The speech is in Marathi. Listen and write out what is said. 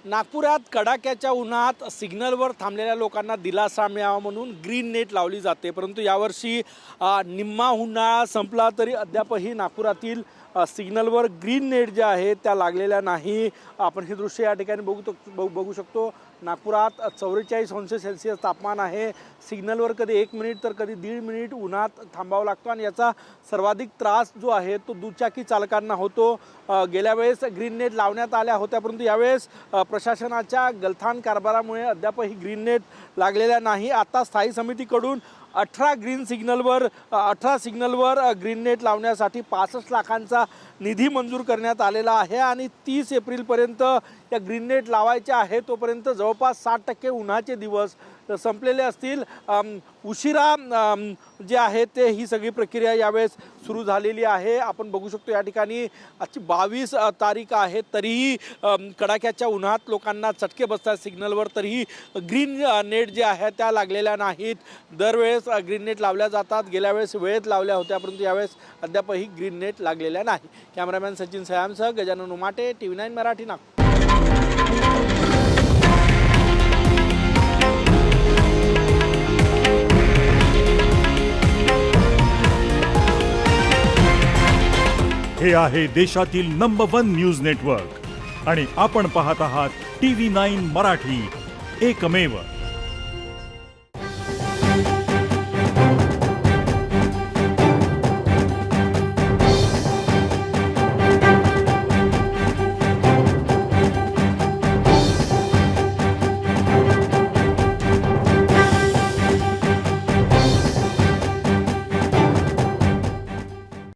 नागपुरात कडाक्याच्या उन्हात सिग्नलवर थांबलेल्या लोकांना दिलासा मिळावा म्हणून ग्रीन नेट लावली जाते, परंतु यावर्षी निम्मा उन्हाळा संपला तरी अद्यापही नागपुरातील सिग्नलवर ग्रीन नेट जे आहे त्या लागलेल्या नाही। आपण हे दृश्य या ठिकाणी बघू शकतो। नागपुरात 44°C तापमान आहे। सिग्नलवर कधी 1 मिनिट तर कधी 1.5 मिनिट उन्हात थांबावं लागतं आणि याचा सर्वाधिक त्रास जो आहे तो दुचाकी चालकांना होतो। गेल्या वेळेस ग्रीन नेट लावण्यात आल्या होत्या, परंतु यावेळेस प्रशासनाच्या गलथान कारभारामुळे अद्यापही ग्रीन नेट लागलेल्या नाही। आता स्थायी समितीकडून 18 सिग्नलवर ग्रीन नेट लावण्यासाठी 65 लाखांचा निधी मंजूर करण्यात आलेला आहे आणि 30 एप्रिलपर्यंत या ग्रीन नेट लावायच्या आहे। तोपर्यंत जवळपास 60% उन्हाचे दिवस संपलेले असतील। उशिरा जे आहे ते ही सगळी प्रक्रिया यावेळेस सुरू झालेली आहे। आपण बघू शकतो या ठिकाणी आजची 22 तारीख आहे, तरीही कडाक्याच्या उन्हात लोकांना चटके बसतात सिग्नलवर, तरीही ग्रीन नेट जे आहे त्या लागलेल्या नाहीत। दरवेळेस ग्रीन नेट लावल्या जातात, गेल्या वेळेस वेळेत लावल्या होत्या, परंतु यावेळेस अद्यापही ग्रीन नेट लागलेल्या नाही। कॅमेरामॅन सचिन सयामसह गजानन उमाटे, TV9 मराठी, नागपूर। हे आहे देशातील नंबर 1 न्यूज नेटवर्क आणि आपण पाहत आहात TV9 मराठी, एकमेव।